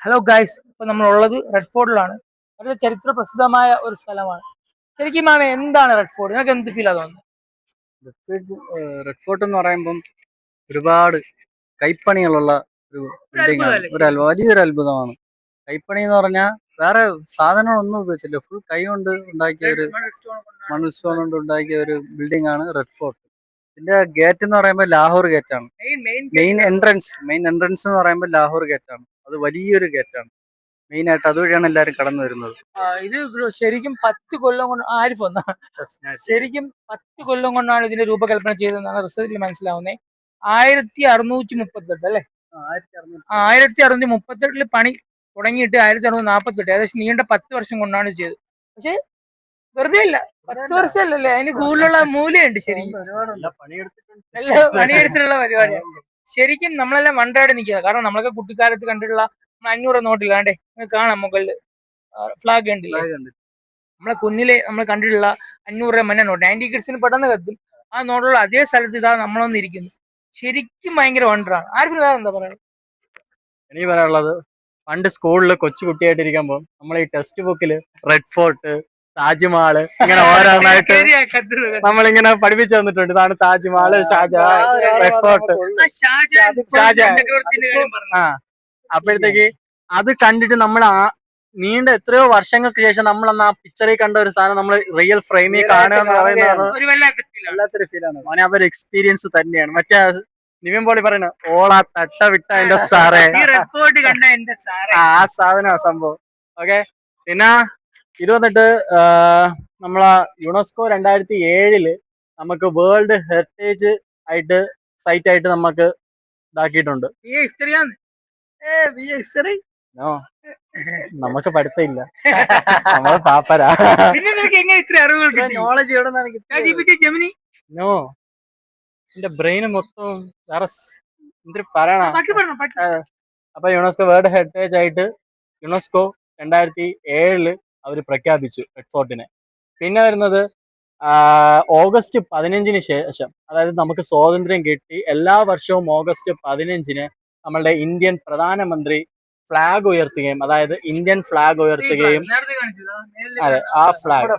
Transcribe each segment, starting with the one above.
Hello guys, ഇപ്പൊ നമ്മളുള്ളത് red ഫോർട്ടിലാണ്. വളരെ ചരിത്ര പ്രസിദ്ധമായ ഒരു സ്ഥലമാണ്. ശരിക്കും മാമ എന്താണ് റെഡ് ഫോർട്ട്? നിങ്ങൾക്ക് എന്ത് ഫീൽ തോന്നുന്നത്? റെഡ് ഫോർട്ട് എന്ന് പറയുമ്പം ഒരുപാട് കൈപ്പണികളുള്ള ഒരു ബിൽഡിംഗ് ആണ്. വലിയൊരു അത്ഭുതമാണ്. കൈപ്പണി എന്ന് പറഞ്ഞാൽ വേറെ സാധനങ്ങളൊന്നും ഉപയോഗിച്ചില്ല, ഫുൾ കൈ കൊണ്ട് ഉണ്ടാക്കിയ ഒരു മണൽ സ്റ്റോൺ കൊണ്ട് ഉണ്ടാക്കിയ ഒരു ബിൽഡിംഗ് ആണ് റെഡ് ഫോർട്ട്. ഇതിന്റെ ഗേറ്റ് എന്ന് പറയുമ്പോൾ ലാഹോർ ഗേറ്റ് ആണ്. മെയിൻ എൻട്രൻസ് എന്ന് പറയുമ്പോൾ ലാഹോർ ഗേറ്റ് ആണ്. അത് വലിയൊരു ഗേറ്റ് ആണ്. മെയിൻ ആയിട്ട് അതുവഴിയാണ് എല്ലാവരും കടന്നു വരുന്നത്. ഇത് ശരിക്കും 10 കൊല്ലം കൊണ്ട് ആരിഫ് വന്ന ശരിക്കും 10 കൊല്ലം കൊണ്ടാണ് ഇതിന്റെ രൂപകൽപ്പന ചെയ്തതെന്നാണ് റിസർച്ചിൽ മനസ്സിലാവുന്നത്. 1638 അല്ലേ? 1638 പണി തുടങ്ങിയിട്ട് 1648, ഏകദേശം നീണ്ട 10 വർഷം കൊണ്ടാണ് ചെയ്തത്. പക്ഷെ വെറുതെ അല്ല, 10 വർഷമല്ലല്ലേ, അതിന് കൂടുതലുള്ള മൂല്യമുണ്ട്. ശരിക്കും പണിയെടുത്തിട്ടുള്ള പരിപാടിയാണ്. ശരിക്കും നമ്മളെല്ലാം വണ്ടായിട്ട് നിൽക്കുക. കാരണം നമ്മളൊക്കെ കുട്ടിക്കാലത്ത് കണ്ടിട്ടുള്ള 500 നോട്ടില്ലാണ്ടേ കാണാം, മുകളിൽ ഫ്ലാഗ് കണ്ടില്ലേ? നമ്മളെ കുഞ്ഞിലെ നമ്മൾ കണ്ടിട്ടുള്ള 500 മഞ്ഞ നോട്ട് 90 കിഡ്സിന് പെട്ടെന്ന് കത്തും. ആ നോട്ടുള്ള അതേ സ്ഥലത്ത് ഇതാ നമ്മളൊന്നിരിക്കുന്നു. ശരിക്കും ഭയങ്കര വണ്ടറാണ്. ആർക്കും വേറെ എന്താ പറയുക? എനിക്ക് പറയാനുള്ളത്, പണ്ട് സ്കൂളിൽ കൊച്ചുകുട്ടിയായിട്ടിരിക്കുമ്പോൾ നമ്മൾ ഈ ടെക്സ്റ്റ് ബുക്കില് റെഡ് ഫോർട്ട്, താജ്മഹൽ ഇങ്ങനെ ഓരോന്നായിട്ട് നമ്മളിങ്ങനെ പഠിപ്പിച്ചു തന്നിട്ടുണ്ട്. ഇതാണ് താജ്മഹൽ, ഷാജഹാൻ, റെഡ് ഫോർട്ട്, ഷാജഹാൻ. അപ്പോഴത്തേക്ക് അത് കണ്ടിട്ട് നമ്മൾ നീണ്ട എത്രയോ വർഷങ്ങൾക്ക് ശേഷം നമ്മൾ അന്ന് ആ പിക്ചറിൽ കണ്ട ഒരു സാധനം നമ്മൾ റിയൽ ഫ്രെയിമിൽ കാണുക എന്ന് പറയുന്നത് വല്ലാത്തൊരു ഫീലാണ്. അവനെ അതൊരു എക്സ്പീരിയൻസ് തന്നെയാണ്. മറ്റേ നിവിൻ പോളി പറയുന്ന ഓളാ തട്ട വിട്ട എന്റെ സാറേ, ആ സാധന സംഭവം. ഓക്കെ, പിന്നെ ഇത് വന്നിട്ട് നമ്മളെ യുനെസ്കോ 2007 നമുക്ക് വേൾഡ് ഹെറിറ്റേജ് ആയിട്ട് സൈറ്റ് ആയിട്ട് നമുക്ക് ഇതാക്കിയിട്ടുണ്ട്. നമുക്ക് പഠിത്തമില്ല, നമ്മള് പാപ്പരാ. നോളജ് എവിടെ? നോ, എന്റെ ബ്രെയിന് മൊത്തം വേറെ എന്തൊരു പറയണ. അപ്പൊ യുനെസ്കോ വേൾഡ് ഹെറിറ്റേജ് ആയിട്ട് യുനെസ്കോ 2007 അവര് പ്രഖ്യാപിച്ചു റെഡ് ഫോർട്ടിനെ. പിന്നെ വരുന്നത് ഓഗസ്റ്റ് 15 ശേഷം, അതായത് നമുക്ക് സ്വാതന്ത്ര്യം കിട്ടി എല്ലാ വർഷവും ഓഗസ്റ്റ് 15 നമ്മളുടെ ഇന്ത്യൻ പ്രധാനമന്ത്രി ഫ്ലാഗ് ഉയർത്തുകയും, അതായത് ഇന്ത്യൻ ഫ്ലാഗ് ഉയർത്തുകയും, അതെ ആ ഫ്ലാഗ്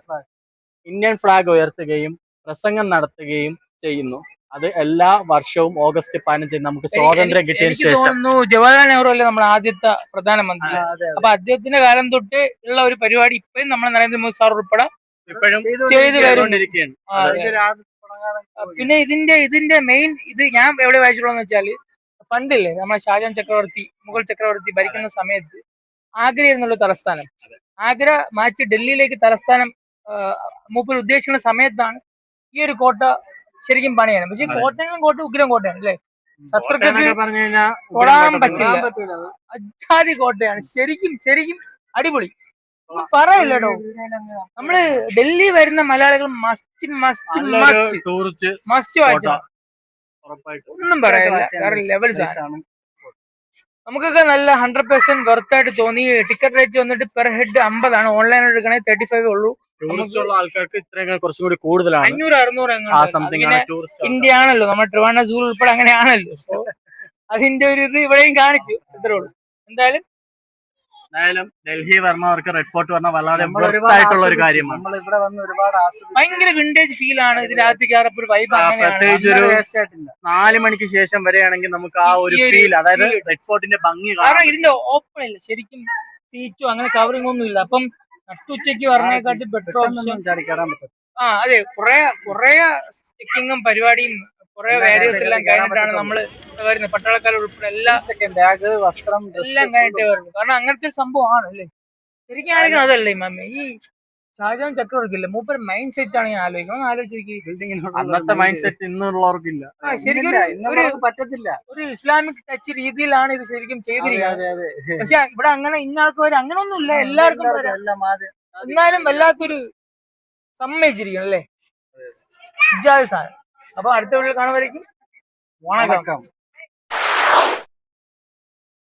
ഇന്ത്യൻ ഫ്ലാഗ് ഉയർത്തുകയും പ്രസംഗം നടത്തുകയും ചെയ്യുന്നു. അത് എല്ലാ വർഷവും ഓഗസ്റ്റ് 15 നമുക്ക് സ്വാതന്ത്ര്യം കിട്ടിയതിനു ശേഷം. ജവഹർലാൽ നെഹ്റു അല്ലേ നമ്മുടെ ആദ്യത്തെ പ്രധാനമന്ത്രി? അപ്പൊ അദ്ദേഹത്തിന്റെ കാലം തൊട്ട് ഉള്ള ഒരു പരിപാടി ഇപ്പോഴും നമ്മുടെ നരേന്ദ്രമോദി സാർ ഉൾപ്പെടെ ഇപ്പോഴും ചെയ്തു വരുന്നിരിക്കുകയാണ്. പിന്നെ ഇതിന്റെ മെയിൻ ഇത് ഞാൻ എവിടെ വായിച്ചിട്ടുള്ളതെന്ന് വെച്ചാല്, പണ്ടില്ലേ നമ്മുടെ ഷാജഹാൻ ചക്രവർത്തി, മുഗൾ ചക്രവർത്തി ഭരിക്കുന്ന സമയത്ത് ആഗ്ര എന്നുള്ള തലസ്ഥാനം, ആഗ്ര മാറ്റി ഡൽഹിയിലേക്ക് തലസ്ഥാനം മൂപ്പർ ഉദ്ദേശിക്കുന്ന സമയത്താണ് ഈ ഒരു കോട്ട ശരിക്കും പണിയാണ്. പക്ഷെ കോട്ടയും കോട്ട ഉഗ്രം കോട്ടയാണ് അല്ലേ? ശത്രുക്കൾക്ക് തൊടാൻ പറ്റില്ല, അജാതി കോട്ടയാണ്. ശരിക്കും ശരിക്കും അടിപൊളി, പറയില്ലട്ടോ. നമ്മള് ഡൽഹി വരുന്ന മലയാളികൾ മസ്റ്റ് മസ്റ്റ് മസ്റ്റ് മസ്റ്റ് വായിച്ചോ, ഒന്നും പറയാനില്ല. വേറെ ലെവൽ സാധനം. നമുക്കൊക്കെ നല്ല 100% വെർത്തായിട്ട് തോന്നി. ടിക്കറ്റ് റേറ്റ് വന്നിട്ട് പെർ ഹെഡ് 50 ഓൺലൈൻ എടുക്കണേ 35 ഉള്ളൂ. ആൾക്കാർക്ക് കുറച്ചും കൂടി കൂടുതലാണ്, 500-600. ഇന്ത്യ ആണല്ലോ, നമ്മുടെ ട്രിവാൻഡ്രം സൂ ഉൾപ്പെടെ അങ്ങനെയാണല്ലോ. സോ അതിന്റെ ഒരു ഇത് ഇവിടെയും കാണിച്ചു, ഇത്രേ ഉള്ളൂ. എന്തായാലും ഡൽഹി വരുന്നവർക്ക് റെഡ് ഫോർട്ട് പറഞ്ഞാൽ വളരെ ആയിട്ടുള്ള ഒരു കാര്യമാണ്. ഭയങ്കര വിന്റേജ് ഫീൽ ആണ് ഇതിനകത്ത് കയറപ്പോൾ ഒരു വൈബ്. പ്രത്യേകിച്ച് ഒരു 4 മണിക്ക് ശേഷം വരെയാണെങ്കിൽ നമുക്ക് ആ ഒരു ഫീൽ, അതായത് റെഡ് ഫോർട്ടിന്റെ ഭംഗി. കാരണം ഇതിന്റെ ഓപ്പൺ ഇല്ല ശരിക്കും, സീറ്റോ അങ്ങനെ കവറിംഗ് ഒന്നും ഇല്ല. അപ്പം നട്ടുച്ചയ്ക്ക് പറഞ്ഞേക്കാട്ടി പെട്രോൾ അതെ, കുറെ ചെക്കിങ്ങും പരിപാടിയും കുറെ വാരിയേഴ്സ് എല്ലാം കഴിഞ്ഞിട്ടാണ് നമ്മള് വരുന്നത്. പട്ടാളക്കാർ ഉൾപ്പെടെ എല്ലാം ബാഗ്, വസ്ത്രം, എല്ലാം കഴിഞ്ഞിട്ടേ വരുന്നു. കാരണം അങ്ങനത്തെ സംഭവമാണ് അല്ലേ ശരിക്കും. ആയിരിക്കും അതല്ലേ മാമ ഈ ഷാജഹാൻ ചക്രവർത്തി ഇല്ലേ, മൂപ്പർ മൈൻഡ് സെറ്റ് ആണ് ഞാൻ ആലോചിക്കുന്നത്. അന്നത്തെ മൈൻഡ് സെറ്റ് ഇന്നുള്ളവർക്കില്ല. ശരിക്കും പറ്റത്തില്ല. ഒരു ഇസ്ലാമിക് ടച്ച് രീതിയിലാണ് ഇത് ശരിക്കും ചെയ്തിരിക്കുന്നത്. പക്ഷെ ഇവിടെ അങ്ങനെ ഇന്ന ആൾക്കാർ അങ്ങനെ ഒന്നും ഇല്ല, എല്ലാവർക്കും. എന്നാലും വല്ലാത്തൊരു സമ്മതിച്ചിരിക്കണം അല്ലേ, സാധനം. അപ്പൊ അടുത്ത വീട്ടിൽ കാണുമായിരിക്കും. വണക്കം.